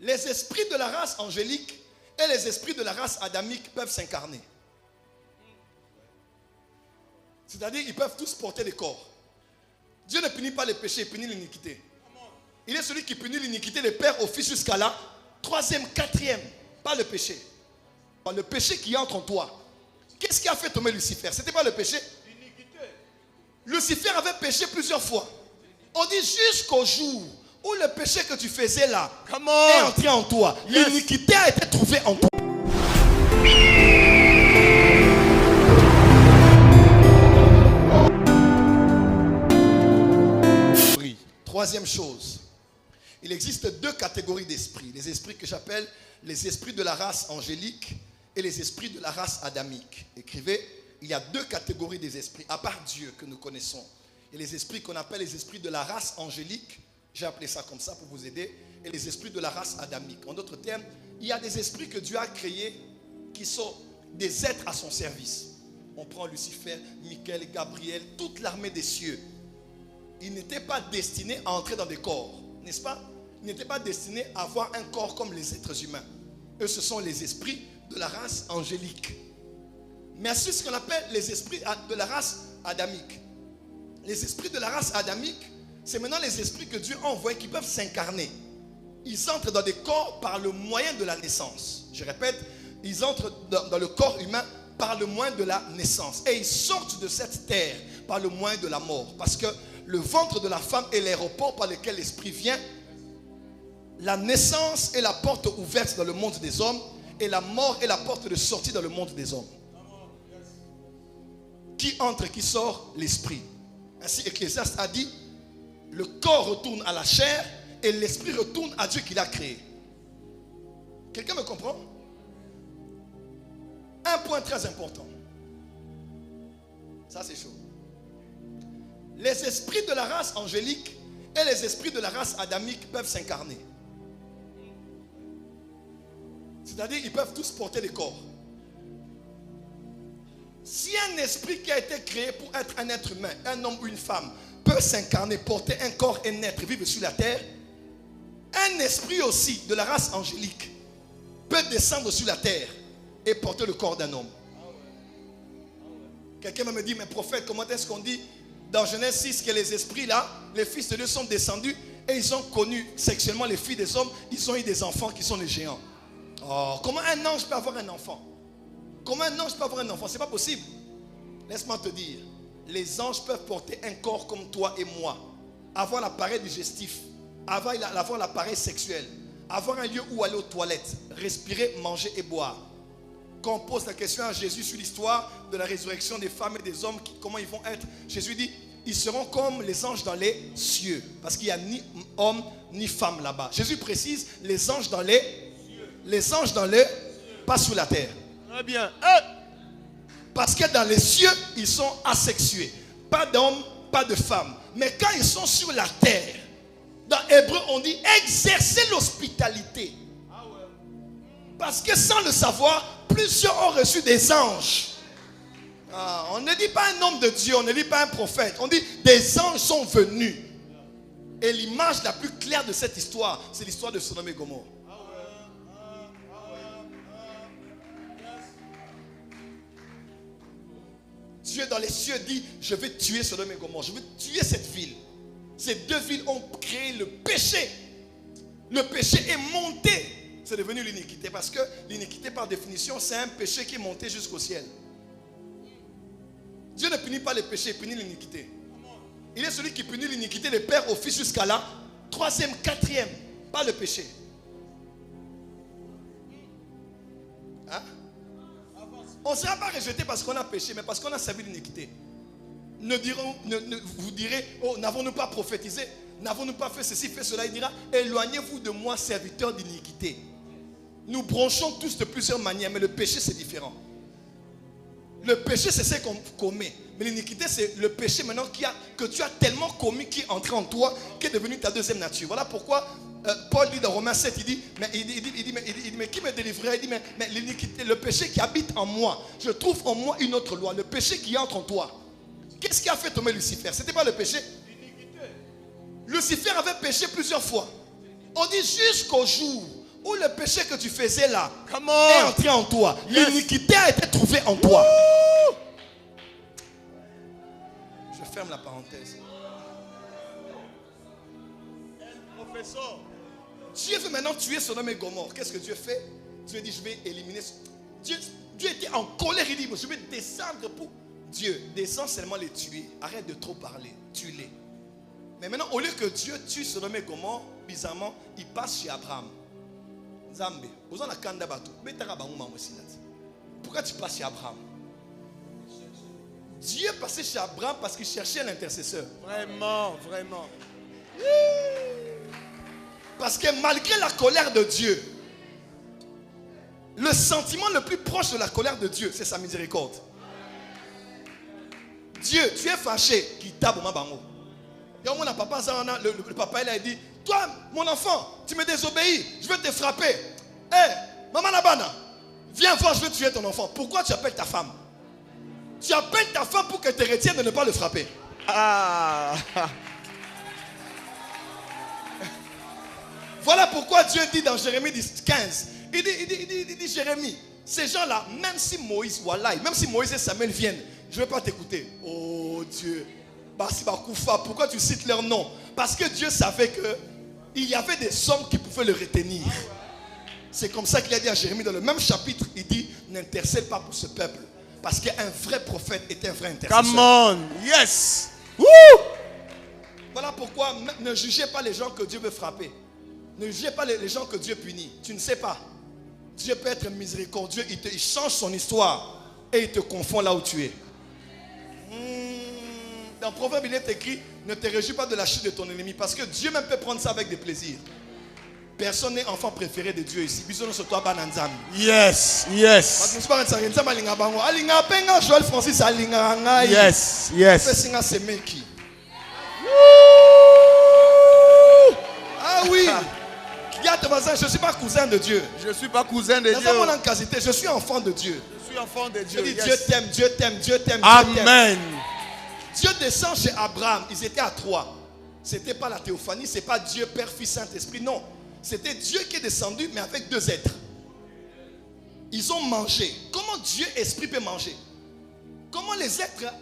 Les esprits de la race angélique et les esprits de la race adamique peuvent s'incarner. C'est-à-dire ils peuvent tous porter les corps. Dieu ne punit pas les péchés, il punit l'iniquité. Il est celui qui punit l'iniquité des pères au fils jusqu'à la troisième, quatrième. Pas le péché. Le péché qui entre en toi. Qu'est-ce qui a fait tomber Lucifer? C'était pas le péché? Lucifer avait péché plusieurs fois. On dit jusqu'au jour où le péché que tu faisais là est entré en toi. Yes. L'iniquité a été trouvée en toi. Troisième chose, il existe deux catégories d'esprits. Les esprits que j'appelle les esprits de la race angélique et les esprits de la race adamique. Écrivez, il y a deux catégories des esprits, à part Dieu que nous connaissons. Il y a les esprits qu'on appelle les esprits de la race angélique, j'ai appelé ça comme ça pour vous aider, et les esprits de la race adamique. En d'autres termes, il y a des esprits que Dieu a créés qui sont des êtres à son service. On prend Lucifer, Michael, Gabriel, toute l'armée des cieux. Ils n'étaient pas destinés à entrer dans des corps, n'est-ce pas? Ils n'étaient pas destinés à avoir un corps comme les êtres humains. Eux, ce sont les esprits de la race angélique. Mais c'est ce qu'on appelle les esprits de la race adamique. Les esprits de la race adamique, c'est maintenant les esprits que Dieu a envoyés qui peuvent s'incarner. Ils entrent dans des corps par le moyen de la naissance. Je répète, ils entrent dans le corps humain par le moyen de la naissance. Et ils sortent de cette terre par le moyen de la mort. Parce que le ventre de la femme est l'aéroport par lequel l'esprit vient. La naissance est la porte ouverte dans le monde des hommes. Et la mort est la porte de sortie dans le monde des hommes. Qui entre et qui sort? L'esprit. Ainsi Ecclésiaste a dit, le corps retourne à la chair et l'esprit retourne à Dieu qui l'a créé. Quelqu'un me comprend? Un point très important. Ça c'est chaud. Les esprits de la race angélique et les esprits de la race adamique peuvent s'incarner. C'est-à-dire ils peuvent tous porter des corps. Si un esprit qui a été créé pour être un être humain, un homme ou une femme, peut s'incarner, porter un corps et naître, vivre sur la terre, un esprit aussi de la race angélique peut descendre sur la terre et porter le corps d'un homme. Quelqu'un me dit, mais prophète, comment est-ce qu'on dit dans Genèse 6 que les esprits là, les fils de Dieu sont descendus et ils ont connu sexuellement les filles des hommes, ils ont eu des enfants qui sont les géants. Oh, comment un ange peut avoir un enfant? Comment un ange peut avoir un enfant? C'est pas possible. Laisse-moi te dire, les anges peuvent porter un corps comme toi et moi, avoir l'appareil digestif, avoir l'appareil sexuel, avoir un lieu où aller aux toilettes, respirer, manger et boire. Quand on pose la question à Jésus sur l'histoire de la résurrection des femmes et des hommes, comment ils vont être, Jésus dit, ils seront comme les anges dans les cieux, parce qu'il n'y a ni homme ni femme là-bas. Jésus précise, les anges dans les cieux, pas sous la terre. Très bien. Parce que dans les cieux, ils sont asexués. Pas d'hommes, pas de femmes. Mais quand ils sont sur la terre, dans Hébreu, on dit exercer l'hospitalité. Parce que sans le savoir, plusieurs ont reçu des anges. On ne dit pas un homme de Dieu, on ne dit pas un prophète. On dit des anges sont venus. Et l'image la plus claire de cette histoire, c'est l'histoire de Sodome et Gomorrhe. Dieu dans les cieux dit, je vais tuer Sodome et Gomorrhe, je vais tuer cette ville. Ces deux villes ont créé le péché. Le péché est monté. C'est devenu l'iniquité parce que l'iniquité par définition, c'est un péché qui est monté jusqu'au ciel. Dieu ne punit pas les péchés, il punit l'iniquité. Il est celui qui punit l'iniquité des pères au fils jusqu'à la troisième, quatrième, pas le péché. Hein? On ne sera pas rejeté parce qu'on a péché, mais parce qu'on a servi l'iniquité. Vous direz, oh, n'avons-nous pas prophétisé? N'avons-nous pas fait ceci, fait cela? Il dira, éloignez-vous de moi, serviteur d'iniquité. Nous bronchons tous de plusieurs manières, mais le péché c'est différent. Le péché c'est ce qu'on commet. Mais l'iniquité c'est le péché maintenant que tu as tellement commis qui est entré en toi, qui est devenu ta deuxième nature. Voilà pourquoi Paul dit dans Romains 7, il dit, mais qui me délivrerait? Il dit, mais l'iniquité, le péché qui habite en moi, je trouve en moi une autre loi. Le péché qui entre en toi. Qu'est-ce qui a fait tomber Lucifer? C'était pas le péché? Lucifer avait péché plusieurs fois. On dit jusqu'au jour où le péché que tu faisais là Come est on. entré en toi. Yes. L'iniquité a été trouvée en toi. Je ferme la parenthèse. Professeur. Dieu veut maintenant tuer Sodome et Gomorrhe. Qu'est-ce que Dieu fait? Dieu dit, je vais éliminer. Dieu était en colère. Il dit, je vais descendre pour Dieu. Descends seulement les tuer. Arrête de trop parler. Tue-les. Mais maintenant, au lieu que Dieu tue Sodome et Gomorrhe, bizarrement, il passe chez Abraham. Zambé. Pourquoi tu passes chez Abraham? Dieu passait chez Abraham parce qu'il cherchait l'intercesseur. Vraiment, vraiment. Parce que malgré la colère de Dieu, le sentiment le plus proche de la colère de Dieu, c'est sa miséricorde. Dieu, tu es fâché, qui tape au mabango. Le papa il a dit, toi mon enfant, tu me désobéis, je vais te frapper. Hé, maman Nabana, viens voir, je vais tuer ton enfant. Pourquoi tu appelles ta femme? Tu appelles ta femme pour qu'elle te retienne de ne pas le frapper. Ah. Voilà pourquoi Dieu dit dans Jérémie 15, il dit Jérémie, ces gens-là, même si Moïse et Samuel viennent, je ne vais pas t'écouter. Oh Dieu, pourquoi tu cites leur nom? Parce que Dieu savait qu'il y avait des hommes qui pouvaient le retenir. C'est comme ça qu'il a dit à Jérémie dans le même chapitre, il dit, n'intercède pas pour ce peuple. Parce qu'un vrai prophète est un vrai intercesseur. Come on. Yes. Woo. Voilà pourquoi ne jugez pas les gens que Dieu veut frapper. Ne jugez pas les gens que Dieu punit. Tu ne sais pas. Dieu peut être miséricordieux. Il change son histoire. Et il te confond là où tu es. Dans Proverbe, il est écrit, ne te réjouis pas de la chute de ton ennemi. Parce que Dieu même peut prendre ça avec des plaisirs. Personne n'est enfant préféré de Dieu ici. Yes, yes. Yes, yes. Ah oui. Je ne suis pas cousin de Dieu. Je ne suis pas cousin de Dieu. Je suis enfant de Dieu. Je suis enfant de Dieu. Je dis, Yes. Dieu t'aime, Dieu t'aime, Dieu t'aime. Amen. Dieu descend chez Abraham. Ils étaient à 3. Ce n'était pas la théophanie, ce n'est pas Dieu, Père, Fils, Saint-Esprit. Non. C'était Dieu qui est descendu, mais avec 2 êtres. Ils ont mangé. Comment Dieu, Esprit, peut manger? Comment les êtres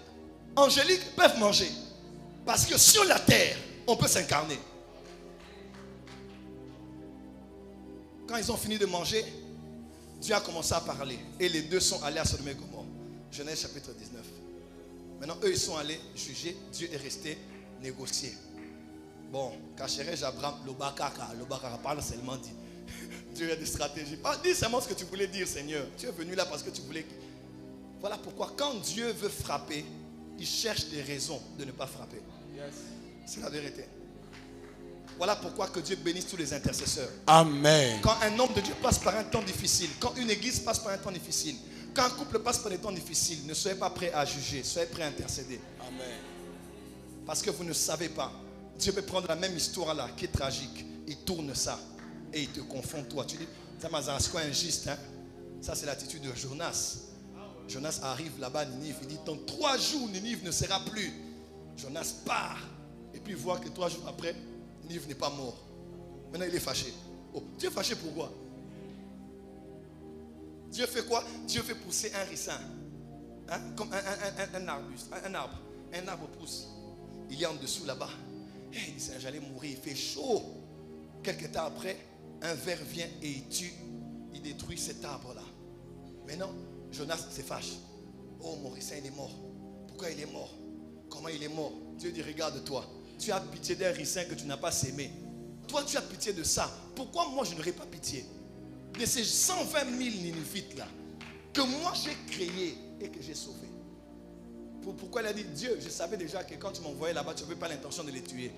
angéliques peuvent manger? Parce que sur la terre, on peut s'incarner. Quand ils ont fini de manger, Dieu a commencé à parler. Et les 2 sont allés à Sodome et Gomorrhe. Genèse chapitre 19. Maintenant, eux, ils sont allés juger. Dieu est resté négocier. Bon, Kacherej Abraham, Lobakaka, parle seulement dit. Dieu a des stratégies. Dis seulement ce que tu voulais dire, Seigneur. Tu es venu là parce que tu voulais. Voilà pourquoi, quand Dieu veut frapper, il cherche des raisons de ne pas frapper. Yes. C'est la vérité. Voilà pourquoi que Dieu bénisse tous les intercesseurs. Amen. Quand un homme de Dieu passe par un temps difficile, quand une église passe par un temps difficile, quand un couple passe par des temps difficiles, ne soyez pas prêts à juger, soyez prêts à intercéder. Amen. Parce que vous ne savez pas. Dieu peut prendre la même histoire là, qui est tragique, il tourne ça et il te confond toi. Tu dis, c'est quoi injuste, hein? Ça c'est l'attitude de Jonas. Jonas arrive là-bas à Ninive, il dit, dans 3 jours, Ninive ne sera plus. Jonas part, et puis il voit que 3 jours après, Ninive n'est pas mort. Maintenant il est fâché. Oh, Dieu est fâché pourquoi? Dieu fait quoi? Dieu fait pousser un ricin. Hein? Comme un arbuste, un arbre. Un arbre pousse. Il est en dessous là-bas. Il dit, j'allais mourir, il fait chaud. Quelque temps après, un ver vient et il tue, il détruit cet arbre-là. Maintenant, Jonas se fâche. Oh, mon ricin, il est mort. Pourquoi il est mort? Comment il est mort? Dieu dit, regarde-toi. Tu as pitié d'un ricin que tu n'as pas sémé. Toi, tu as pitié de ça. Pourquoi moi, je n'aurais pas pitié de ces 120 000 Ninivites-là que moi, j'ai créés et que j'ai sauvés? Pourquoi il a dit, Dieu, je savais déjà que quand tu m'envoyais là-bas, tu n'avais pas l'intention de les tuer.